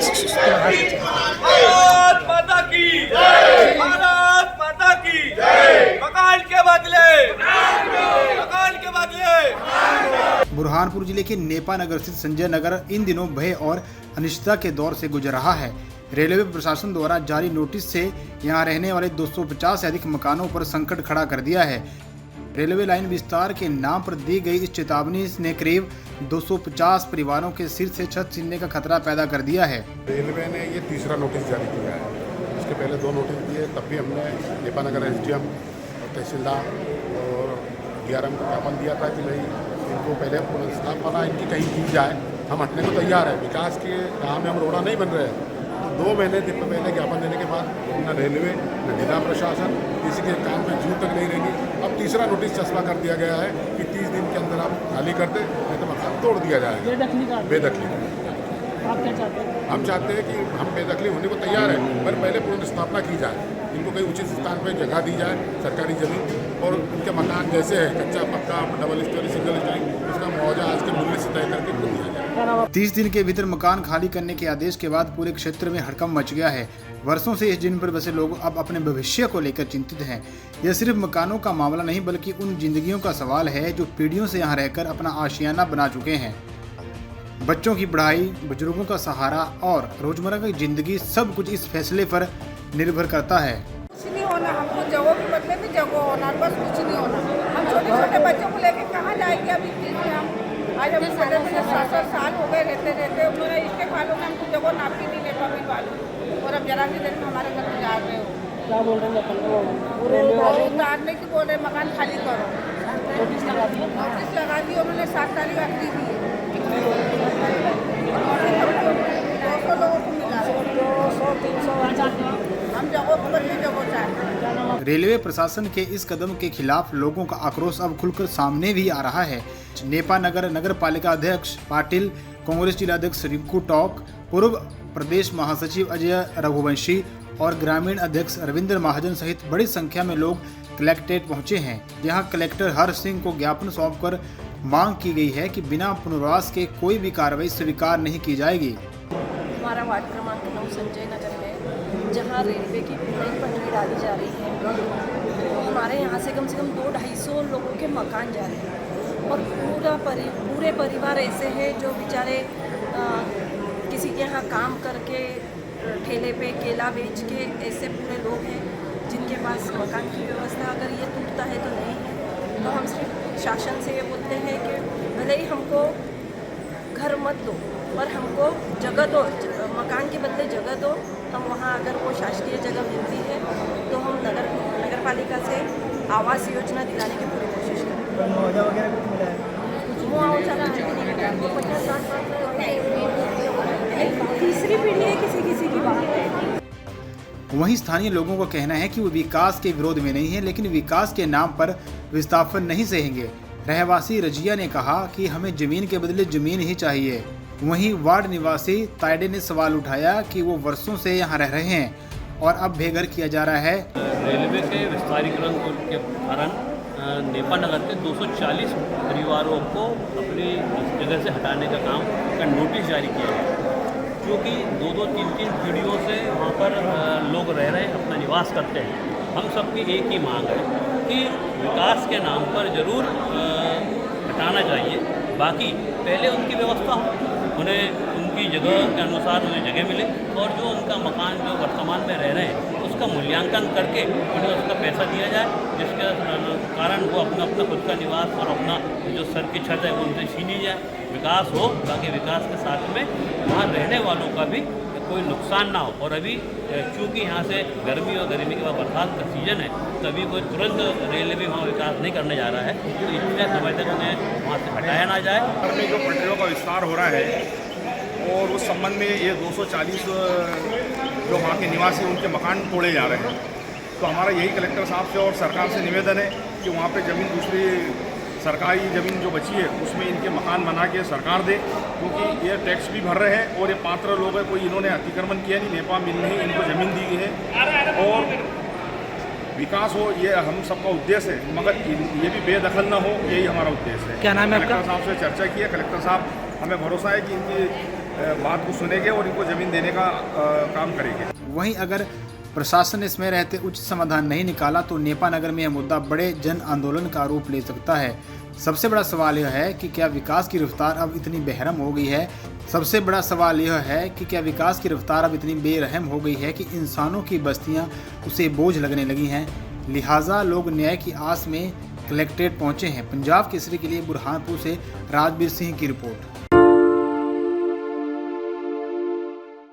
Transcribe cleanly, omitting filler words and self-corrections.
भारत माता की जय, भारत माता की जय। मकान के बदले, मकान के बदले। बुरहानपुर जिले के नेपा नगर स्थित संजय नगर इन दिनों भय और अनिश्चितता के दौर से गुजर रहा है। रेलवे प्रशासन द्वारा जारी नोटिस से यहां रहने वाले 250 से अधिक मकानों पर संकट खड़ा कर दिया है। रेलवे लाइन विस्तार के नाम पर दी गई इस चेतावनी ने करीब 250 परिवारों के सिर से छत छीनने का खतरा पैदा कर दिया है। रेलवे ने ये तीसरा नोटिस जारी किया है। इसके पहले 2 नोटिस दिए, तब भी हमने नेपा नगर SDM और तहसीलदार और DRM को ज्ञापन दिया था कि भाई इनको पहले पुनर्स्थापना इनकी कहीं की जाए, हम हटने को तैयार है। विकास के काम में हम रोड़ा नहीं बन रहे हैं। 2 महीने पहले ज्ञापन देने के बाद न रेलवे न जिला प्रशासन किसी के काम पे जूं तक नहीं रहेगी। अब तीसरा नोटिस चस्पा कर दिया गया है कि 30 दिन के अंदर आप खाली कर दे, नहीं तो मकान तोड़ दिया जाएगा। बेदखली आप क्या चाहते हैं? हम चाहते हैं कि हम बेदखली होने को तैयार हैं, पर पहले पुनर्स्थापना की जाए। इनको कहीं उचित स्थान पर जगह दी जाए, सरकारी जमीन, और उनके मकान जैसे है कच्चा पक्का, डबल स्टोरी, सिंगल स्टोरी, उसका मुआवजा आज के मूल्य से तय करके उनको दिया जाए। 30 दिन के भीतर मकान खाली करने के आदेश के बाद पूरे क्षेत्र में हड़कंप मच गया है। वर्षों से इस दिन पर बसे लोग अब अपने भविष्य को लेकर चिंतित हैं। यह सिर्फ मकानों का मामला नहीं बल्कि उन जिंदगियों का सवाल है जो पीढ़ियों से यहाँ रहकर अपना आशियाना बना चुके हैं। बच्चों की पढ़ाई, बुजुर्गों का सहारा और रोजमर्रा की जिंदगी, सब कुछ इस फैसले पर निर्भर करता है। कुछ नहीं होना, हमको जगहों के बदले में जगह होना, बस कुछ नहीं होना। हम छोटे छोटे बच्चों को लेकर कहाँ जाएंगे? अभी हम आज हम 7 साल हो गए रहते रहते, उन्होंने इसके वालों ने हमको जगह नापी नहीं नेपा मिल वालों, और अब जरा की देर में हमारे घर में जा रहे हो। क्या बोल रहे हैं? उतारने की बोल रहे, मकान खाली करो। नोटिस लगा दी उन्होंने, 7 तारीख आखिरी दी है। 200 लोगों को मिला, 200-300 हम जगह को बदले जगह चाहते। रेलवे प्रशासन के इस कदम के खिलाफ लोगों का आक्रोश अब खुलकर सामने भी आ रहा है। नेपा नगर नगर पालिका अध्यक्ष पाटिल, कांग्रेस जिलाध्यक्ष रिंकू टॉक, पूर्व प्रदेश महासचिव अजय रघुवंशी और ग्रामीण अध्यक्ष रविंद्र महाजन सहित बड़ी संख्या में लोग कलेक्ट्रेट पहुंचे हैं, जहां कलेक्टर हर्ष सिंह को ज्ञापन सौंपकर मांग की गई है कि बिना पुनर्वास के कोई भी कार्रवाई स्वीकार नहीं की जाएगी। हमारा वार्ड क्रमांक 9 संजय नगर में, जहां रेलवे की नई पटरी डाली जा रही है, तो हमारे यहाँ से कम 200-250 लोगों के मकान जा रहे हैं, और पूरे परिवार ऐसे हैं जो बेचारे किसी के यहाँ काम करके ठेले पे केला बेच के, ऐसे पूरे लोग हैं जिनके पास मकान की व्यवस्था अगर ये टूटता है तो नहीं है। तो हम सिर्फ शासन से ये बोलते हैं कि भले ही हमको घर मत दो, पर हमको जगह दो, मकान के बदले जगह दो। हम वहाँ अगर वो शासकीय जगह मिलती है तो हम नगर पालिका से आवास योजना दिलाने की पूरी कोशिश करें। मुआवजा वगैरह कुछ मिला है? मुआवजा नहीं, 50-60 तीसरी पीढ़ी है, किसी की बात है। वहीं स्थानीय लोगों का कहना है कि वो विकास के विरोध में नहीं है, लेकिन विकास के नाम पर विस्थापन नहीं सहेंगे। रहवासी रजिया ने कहा कि हमें जमीन के बदले जमीन ही चाहिए। वहीं वार्ड निवासी ताइडे ने सवाल उठाया कि वो वर्षों से यहाँ रह रहे हैं और अब बेघर किया जा रहा है। रेलवे के विस्तारीकरण के कारण नेपा नगर के 240 परिवारों को अपनी जगह से हटाने का काम का नोटिस जारी किया गया, क्योंकि 2-3 पीढ़ियों से वहाँ पर लोग रह रहे हैं, अपना निवास करते हैं। हम सबकी एक ही मांग है कि विकास के नाम पर ज़रूर हटाना चाहिए, बाकी पहले उनकी व्यवस्था हो, उन्हें उनकी जगह के अनुसार उन्हें जगह मिले, और जो उनका मकान जो वर्तमान में रह रहे हैं उसका मूल्यांकन करके उन्हें उसका पैसा दिया जाए, जिसके कारण वो अपना खुद का निवास और अपना जो सर की छत है वो उनसे छीनी जाए, विकास हो, ताकि विकास के साथ में वहाँ रहने वालों का भी कोई नुकसान ना हो। और अभी चूँकि यहाँ से गर्मी के बाद बरसात का सीज़न है, तभी कोई तुरंत रेलवे वहाँ विकास नहीं करने जा रहा है, तो इतने समय तक उन्हें वहाँ से हटाया ना जाए। में जो पटरियों का विस्तार हो रहा है और उस संबंध में ये 240 जो वहाँ के निवासी उनके मकान तोड़े जा रहे हैं, तो हमारा यही कलेक्टर साहब से और सरकार से निवेदन है कि वहाँ पे ज़मीन, दूसरी सरकारी ज़मीन जो बची है उसमें इनके मकान बना के सरकार दे, क्योंकि ये टैक्स भी भर रहे हैं और ये पात्र लोग हैं, कोई इन्होंने अतिक्रमण किया नहीं, नेपा मिल नहीं इनको ज़मीन दी है और विकास हो, ये हम सबका उद्देश्य है, मगर ये भी बेदखल ना हो, यही हमारा उद्देश्य है। क्या नाम है आपका? कलेक्टर साहब से चर्चा की है, कलेक्टर साहब हमें भरोसा है कि इनकी बात को सुनेंगे और इनको ज़मीन देने का काम करेंगे। वहीं अगर प्रशासन ने इसमें रहते उच्च समाधान नहीं निकाला तो नेपा नगर में यह मुद्दा बड़े जन आंदोलन का रूप ले सकता है। सबसे बड़ा सवाल यह है कि क्या विकास की रफ्तार अब इतनी बेरहम हो गई है। सबसे बड़ा सवाल यह है कि क्या विकास की रफ्तार अब इतनी बेरहम हो गई है कि इंसानों की बस्तियां उसे बोझ लगने लगी हैं। लिहाजा लोग न्याय की आस में कलेक्ट्रेट पहुंचे हैं। पंजाब केसरी के लिए बुरहानपुर से राजवीर सिंह की रिपोर्ट।